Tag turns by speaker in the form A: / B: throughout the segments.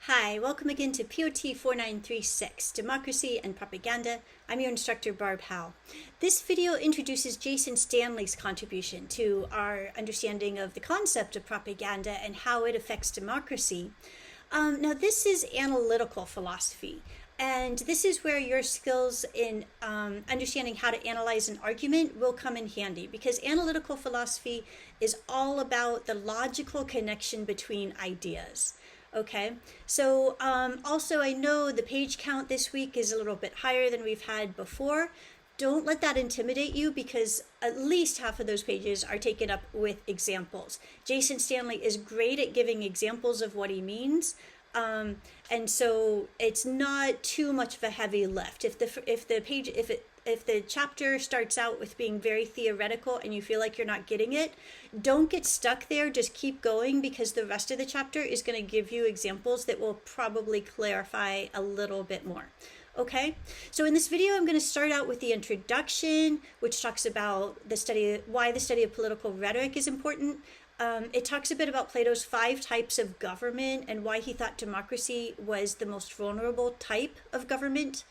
A: Hi, welcome again to POT 4936, Democracy and Propaganda. I'm your instructor, Barb Howe. This video introduces Jason Stanley's contribution to our understanding of the concept of propaganda and how it affects democracy. Now, this is analytical philosophy, and this is where your skills in understanding how to analyze an argument will come in handy, because analytical philosophy is all about the logical connection between ideas. Okay, so also I know the page count this week is a little bit higher than we've had before. Don't let that intimidate you, because at least half of those pages are taken up with examples. Jason Stanley is great at giving examples of what he means. And so it's not too much of a heavy lift. If the chapter starts out with being very theoretical and you feel like you're not getting it, don't get stuck there. Just keep going, because the rest of the chapter is going to give you examples that will probably clarify a little bit more. Okay, so in this video, I'm going to start out with the introduction, which talks about why the study of political rhetoric is important. It talks a bit about Plato's 5 types of government and why he thought democracy was the most vulnerable type of government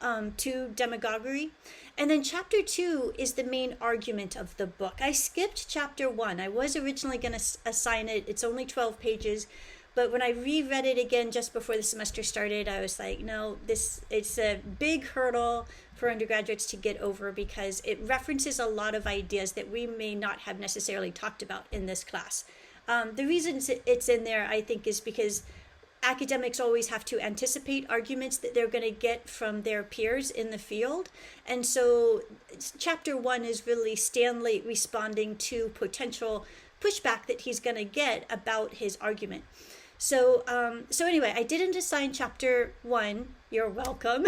A: to demagoguery. And then chapter 2 is the main argument of the book. I skipped chapter 1. I was originally going to assign it. It's only 12 pages. But when I reread it again just before the semester started, I was like, no, it's a big hurdle for undergraduates to get over, because it references a lot of ideas that we may not have necessarily talked about in this class. The reason it's in there, I think, is because academics always have to anticipate arguments that they're going to get from their peers in the field. And so chapter 1 is really Stanley responding to potential pushback that he's going to get about his argument. So anyway, I didn't assign chapter 1. You're welcome.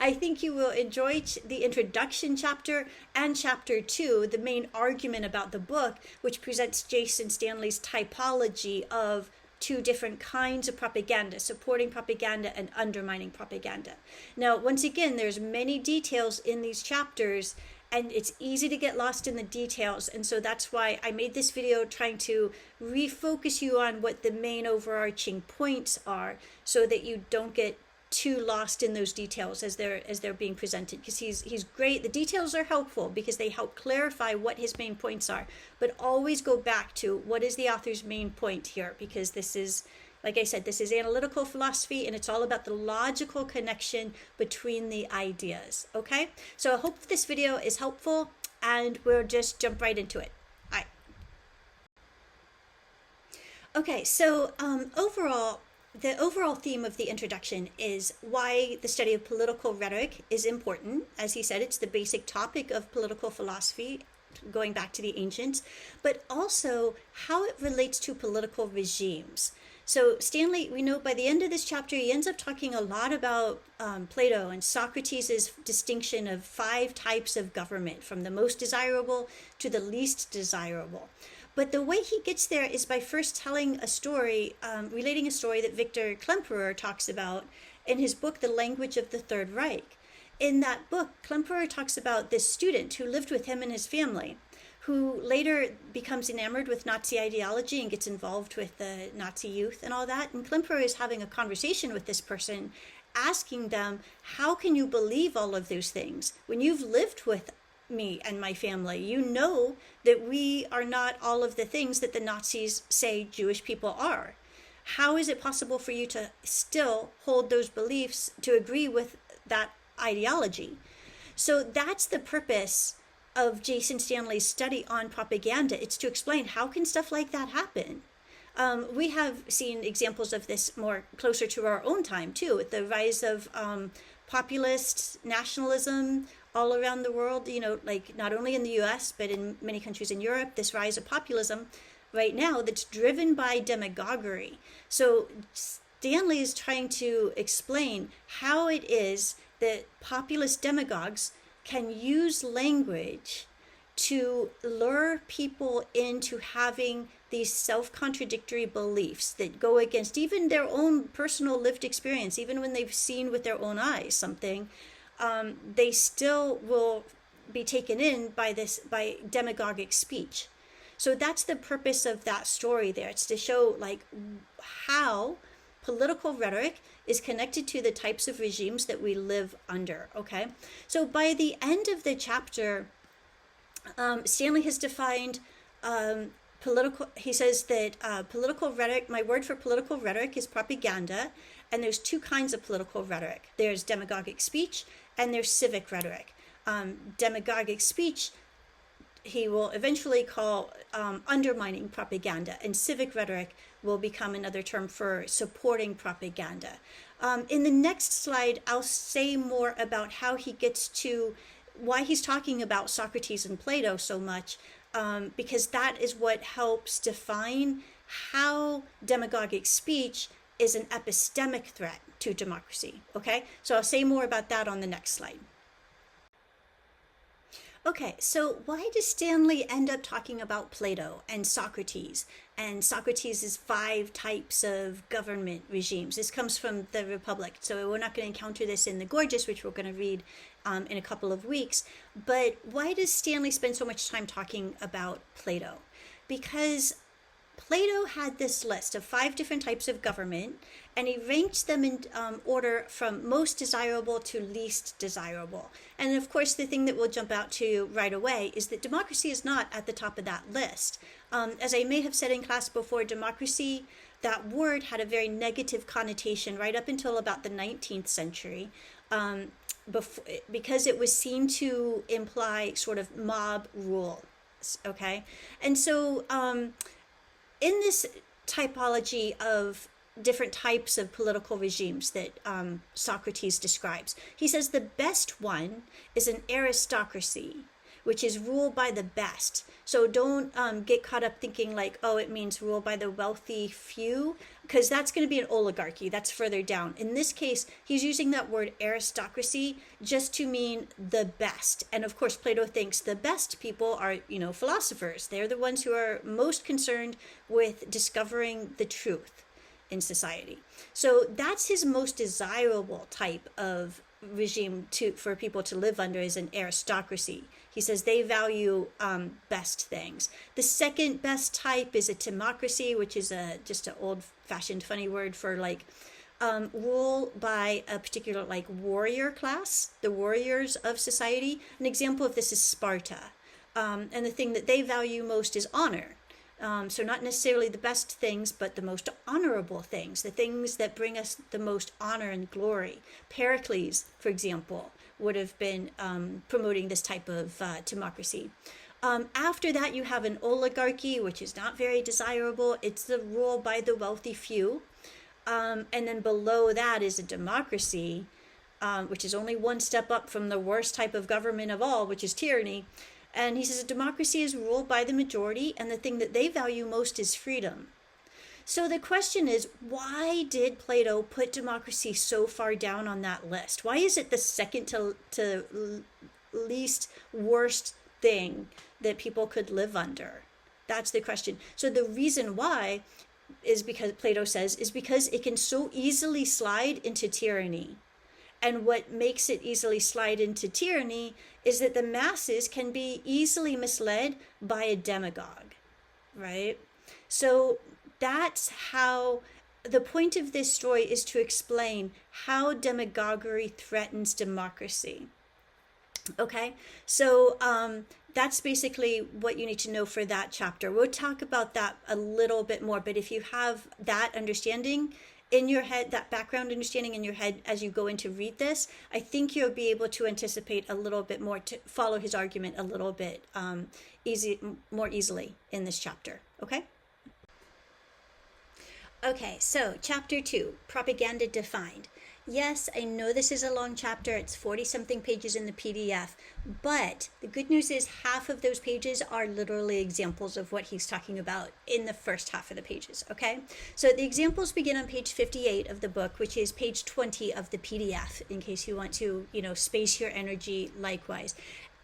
A: I think you will enjoy the introduction chapter and chapter 2, the main argument about the book, which presents Jason Stanley's typology of 2 different kinds of propaganda: supporting propaganda and undermining propaganda. Now, once again, there's many details in these chapters, and it's easy to get lost in the details. And so that's why I made this video, trying to refocus you on what the main overarching points are, so that you don't get too lost in those details as they're being presented, because he's great. The details are helpful because they help clarify what his main points are, but always go back to what is the author's main point here, because this is, like I said, this is analytical philosophy, and it's all about the logical connection between the ideas. Okay, so I hope this video is helpful, and we'll just jump right into it. All right. Okay, so the overall theme of the introduction is why the study of political rhetoric is important. As he said, it's the basic topic of political philosophy, going back to the ancients, but also how it relates to political regimes. So Stanley, we know by the end of this chapter, he ends up talking a lot about Plato and Socrates' distinction of 5 types of government, from the most desirable to the least desirable. But the way he gets there is by first telling a story, relating a story that Victor Klemperer talks about in his book, The Language of the Third Reich. In that book, Klemperer talks about this student who lived with him and his family, who later becomes enamored with Nazi ideology and gets involved with the Nazi youth and all that. And Klemperer is having a conversation with this person, asking them, how can you believe all of those things when you've lived with me and my family? You know that we are not all of the things that the Nazis say Jewish people are. How is it possible for you to still hold those beliefs, to agree with that ideology? So that's the purpose of Jason Stanley's study on propaganda. It's to explain, how can stuff like that happen? We have seen examples of this more closer to our own time too, with the rise of populist nationalism all around the world, like not only in the US, but in many countries in Europe, this rise of populism right now that's driven by demagoguery. So Stanley is trying to explain how it is that populist demagogues can use language to lure people into having these self-contradictory beliefs that go against even their own personal lived experience. Even when they've seen with their own eyes something, they still will be taken in by demagogic speech. So that's the purpose of that story there. It's to show like how political rhetoric is connected to the types of regimes that we live under, okay? So by the end of the chapter, Stanley has defined he says that political rhetoric, my word for political rhetoric is propaganda, and there's two kinds of political rhetoric. There's demagogic speech and there's civic rhetoric. Demagogic speech he will eventually call undermining propaganda, and civic rhetoric will become another term for supporting propaganda. In the next slide, I'll say more about how he gets to why he's talking about Socrates and Plato so much, because that is what helps define how demagogic speech is an epistemic threat to democracy. Okay, so I'll say more about that on the next slide. Okay, so why does Stanley end up talking about Plato and Socrates Socrates' 5 types of government regimes? This comes from the Republic, so we're not going to encounter this in the Gorgias, which we're going to read in a couple of weeks. But why does Stanley spend so much time talking about Plato? Because Plato had this list of 5 different types of government, and he ranked them in order from most desirable to least desirable. And of course, the thing that will jump out to you right away is that democracy is not at the top of that list. As I may have said in class before, democracy, that word had a very negative connotation right up until about the 19th century, because it was seen to imply sort of mob rule. Okay, and so in this typology of different types of political regimes that Socrates describes, he says the best one is an aristocracy, which is ruled by the best. So don't get caught up thinking like, oh, it means ruled by the wealthy few, because that's going to be an oligarchy. That's further down. In this case, he's using that word aristocracy just to mean the best. And of course, Plato thinks the best people are, philosophers. They're the ones who are most concerned with discovering the truth in society. So that's his most desirable type of regime for people to live under, is an aristocracy. He says they value best things. The second best type is a timocracy, which is just an old-fashioned funny word for rule by a particular warrior class, the warriors of society. An example of this is Sparta. And the thing that they value most is honor. So not necessarily the best things, but the most honorable things, the things that bring us the most honor and glory. Pericles, for example, would have been promoting this type of timocracy. After that, you have an oligarchy, which is not very desirable. It's the rule by the wealthy few. And then below that is a democracy, which is only one step up from the worst type of government of all, which is tyranny. And he says a democracy is ruled by the majority, and the thing that they value most is freedom. So the question is, why did Plato put democracy so far down on that list? Why is it the second to least worst thing that people could live under? That's the question. So the reason why is because Plato says is because it can so easily slide into tyranny. And what makes it easily slide into tyranny is that the masses can be easily misled by a demagogue, right? So that's how the point of this story is to explain how demagoguery threatens democracy. Okay, so that's basically what you need to know for that chapter. We'll talk about that a little bit more, but if you have that understanding in your head, that background understanding in your head as you go in to read this, I think you'll be able to anticipate a little bit more, to follow his argument a little bit more easily in this chapter. Okay? Okay, so chapter 2, propaganda defined. Yes, I know this is a long chapter. It's 40-something pages in the PDF, but the good news is half of those pages are literally examples of what he's talking about in the first half of the pages, okay? So the examples begin on page 58 of the book, which is page 20 of the PDF, in case you want to, space your energy likewise.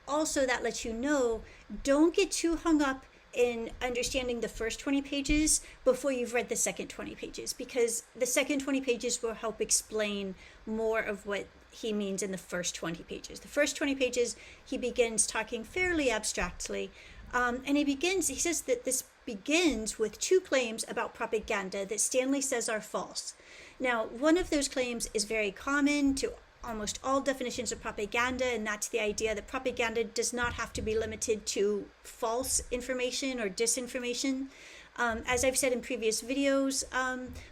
A: Also, that lets you know, don't get too hung up in understanding the first 20 pages before you've read the second 20 pages, because the second 20 pages will help explain more of what he means in the first 20 pages. The first 20 pages, he begins talking fairly abstractly, and he says that this begins with two claims about propaganda that Stanley says are false. Now, one of those claims is very common to almost all definitions of propaganda, and that's the idea that propaganda does not have to be limited to false information or disinformation. As I've said in previous videos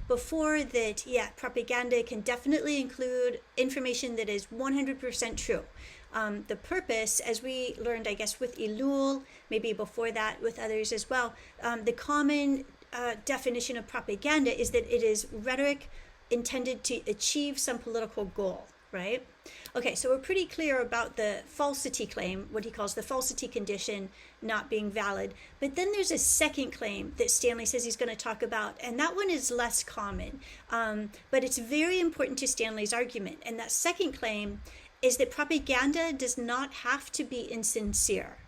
A: before, that propaganda can definitely include information that is 100% true. The purpose, as we learned, I guess, with Elul, maybe before that with others as well, the common definition of propaganda is that it is rhetoric intended to achieve some political goal, right? Okay, so we're pretty clear about the falsity claim, what he calls the falsity condition, not being valid. But then there's a second claim that Stanley says he's going to talk about, and that one is less common, but it's very important to Stanley's argument. And that second claim is that propaganda does not have to be insincere.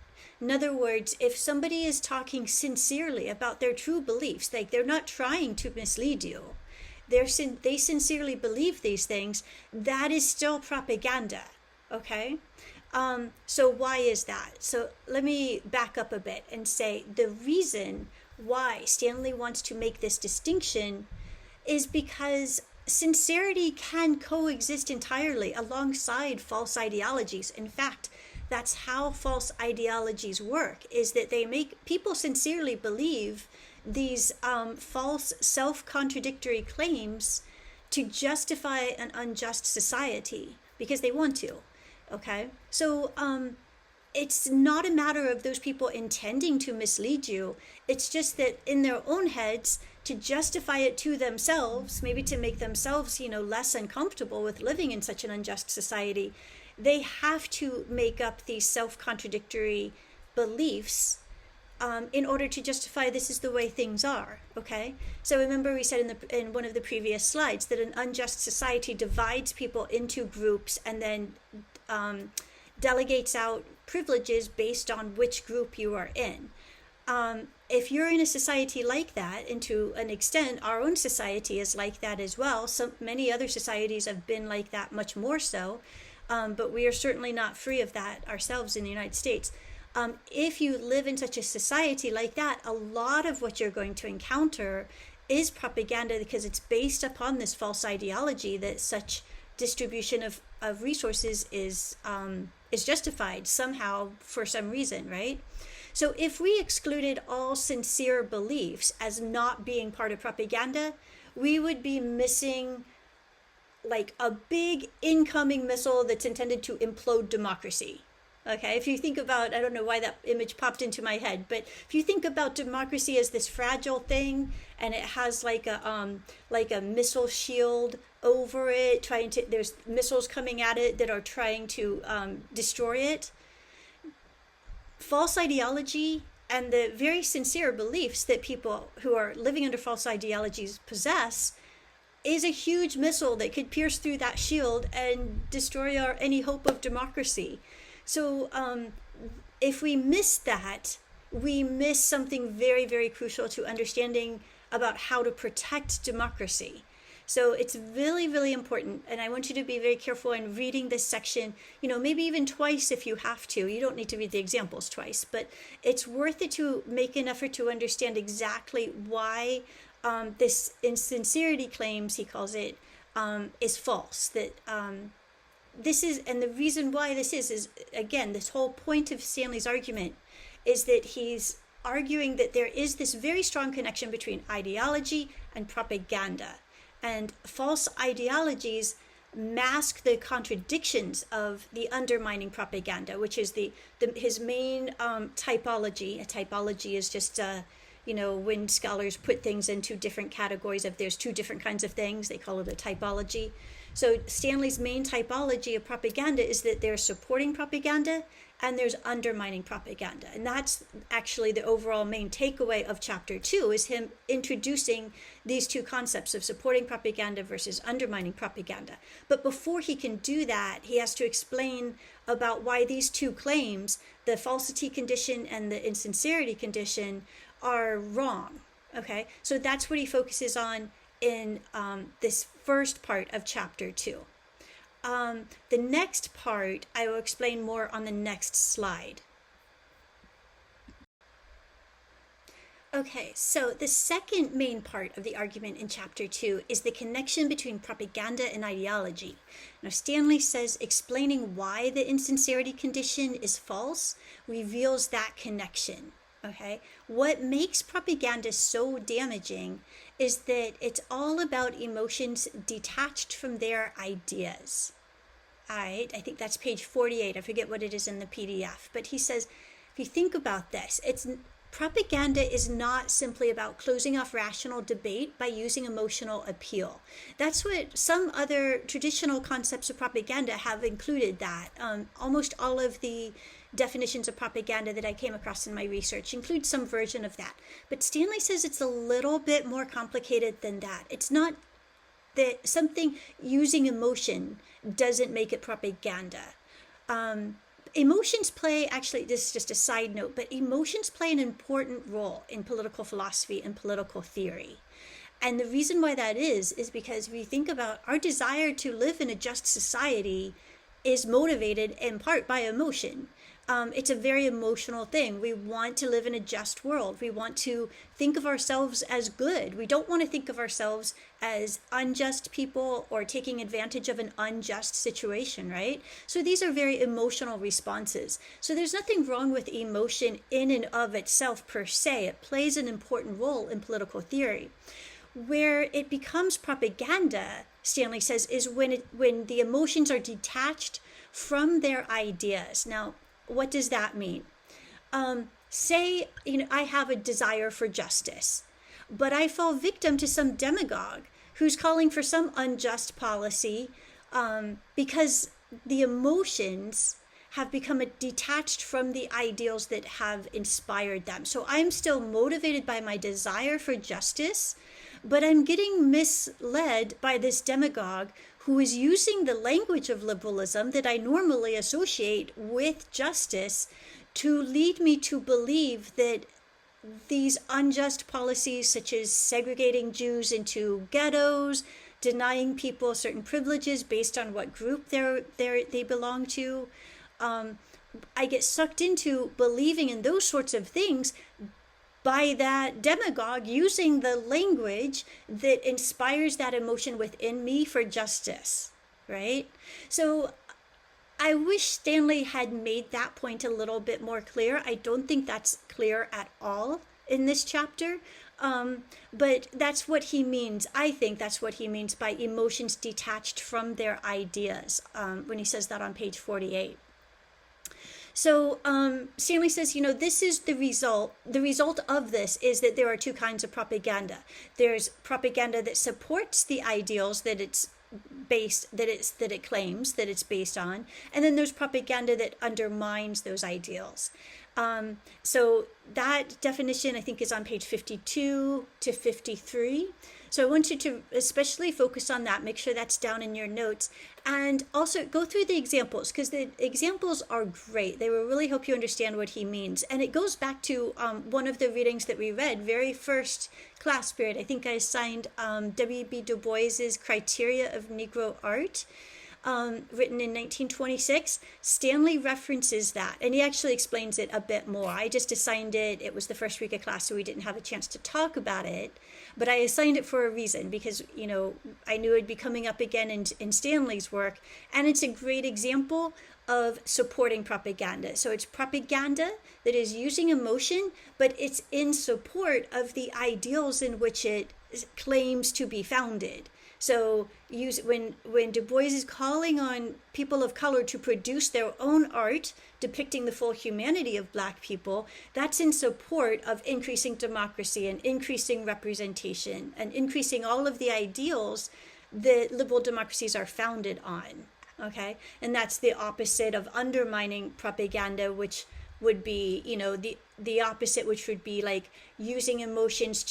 A: In other words, if somebody is talking sincerely about their true beliefs, like they're not trying to mislead you, they sincerely believe these things, that is still propaganda, okay? So why is that? So let me back up a bit and say the reason why Stanley wants to make this distinction is because sincerity can coexist entirely alongside false ideologies. In fact, that's how false ideologies work, is that they make people sincerely believe these false self-contradictory claims to justify an unjust society because they want to, okay? So it's not a matter of those people intending to mislead you. It's just that in their own heads, to justify it to themselves, maybe to make themselves, less uncomfortable with living in such an unjust society, they have to make up these self-contradictory beliefs in order to justify this is the way things are, okay? So remember we said in one of the previous slides that an unjust society divides people into groups and then delegates out privileges based on which group you are in. If you're in a society like that, and to an extent our own society is like that as well, many other societies have been like that much more so, but we are certainly not free of that ourselves in the United States. If you live in such a society like that, a lot of what you're going to encounter is propaganda because it's based upon this false ideology that such distribution of resources is justified somehow for some reason, right? So if we excluded all sincere beliefs as not being part of propaganda, we would be missing like a big incoming missile that's intended to implode democracy. Okay, if you think about, I don't know why that image popped into my head, but if you think about democracy as this fragile thing, and it has like a missile shield over it, there's missiles coming at it that are trying to destroy it. False ideology and the very sincere beliefs that people who are living under false ideologies possess is a huge missile that could pierce through that shield and destroy any hope of democracy. So if we miss that, we miss something very, very crucial to understanding about how to protect democracy. So it's really, really important, and I want you to be very careful in reading this section, maybe even twice if you have to. You don't need to read the examples twice, but it's worth it to make an effort to understand exactly why this insincerity claims, he calls it, is false. That this is, and the reason why this is again, this whole point of Stanley's argument is that he's arguing that there is this very strong connection between ideology and propaganda. And false ideologies mask the contradictions of the undermining propaganda, which is his main typology. A typology is just when scholars put things into different categories. If there's two different kinds of things, they call it a typology. So Stanley's main typology of propaganda is that there's supporting propaganda and there's undermining propaganda. And that's actually the overall main takeaway of chapter 2, is him introducing these two concepts of supporting propaganda versus undermining propaganda. But before he can do that, he has to explain about why these two claims, the falsity condition and the insincerity condition, are wrong. Okay, so that's what he focuses on in this first part of chapter 2. The next part I will explain more on the next slide. Okay, so the second main part of the argument in chapter 2 is the connection between propaganda and ideology. Now, Stanley says explaining why the insincerity condition is false reveals that connection. Okay, what makes propaganda so damaging is that it's all about emotions detached from their ideas. All right, I think that's page 48. I forget what it is in the PDF, but he says, if you think about this, propaganda is not simply about closing off rational debate by using emotional appeal. That's what some other traditional concepts of propaganda have included. That almost all of the definitions of propaganda that I came across in my research include some version of that. But Stanley says it's a little bit more complicated than that. It's not that something using emotion doesn't make it propaganda. Emotions play, actually, this is just a side note, but emotions play an important role in political philosophy and political theory. And the reason why that is because we think about our desire to live in a just society is motivated in part by emotion. It's a very emotional thing. We want to live in a just world. We want to think of ourselves as good. We don't want to think of ourselves as unjust people or taking advantage of an unjust situation, right? So these are very emotional responses. So there's nothing wrong with emotion in and of itself per se. It plays an important role in political theory. Where it becomes propaganda, Stanley says, is when the emotions are detached from their ideas. Now, what does that mean? Say, I have a desire for justice, but I fall victim to some demagogue who's calling for some unjust policy because the emotions have become detached from the ideals that have inspired them. So I'm still motivated by my desire for justice, but I'm getting misled by this demagogue who is using the language of liberalism that I normally associate with justice to lead me to believe that these unjust policies, such as segregating Jews into ghettos, denying people certain privileges based on what group they belong to, I get sucked into believing in those sorts of things by that demagogue using the language that inspires that emotion within me for justice, right? So I wish Stanley had made that point a little bit more clear. I don't think that's clear at all in this chapter, but that's what he means. I think that's what he means by emotions detached from their ideas when he says that on page 48. So Stanley says, this is the result. The result of this is that there are two kinds of propaganda. There's propaganda that supports the ideals that it claims that it's based on, and then there's propaganda that undermines those ideals. So that definition, I think, is on page 52 to 53. So I want you to especially focus on that. Make sure that's down in your notes. And also go through the examples, because the examples are great. They will really help you understand what he means. And it goes back to one of the readings that we read, very first class period. I think I assigned W.B. Du Bois's Criteria of Negro Art, written in 1926. Stanley references that, and he actually explains it a bit more. I just assigned it. It was the first week of class, so we didn't have a chance to talk about it. But I assigned it for a reason, because, I knew it'd be coming up again in Stanley's work. And it's a great example of supporting propaganda. So it's propaganda that is using emotion, but it's in support of the ideals in which it claims to be founded. So when Du Bois is calling on people of color to produce their own art depicting the full humanity of Black people, that's in support of increasing democracy and increasing representation and increasing all of the ideals that liberal democracies are founded on. Okay? And that's the opposite of undermining propaganda, which would be, the opposite, which would be like using emotions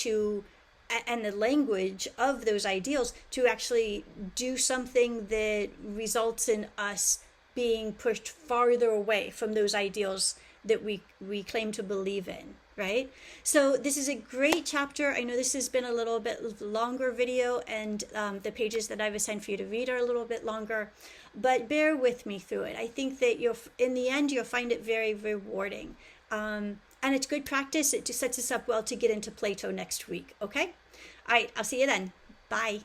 A: and the language of those ideals to actually do something that results in us being pushed farther away from those ideals that we claim to believe in, right? So this is a great chapter. I know this has been a little bit longer video, and the pages that I've assigned for you to read are a little bit longer, but bear with me through it. I think that in the end, you'll find it very rewarding. and it's good practice. It just sets us up well to get into Plato next week. Okay? All right, I'll see you then. Bye.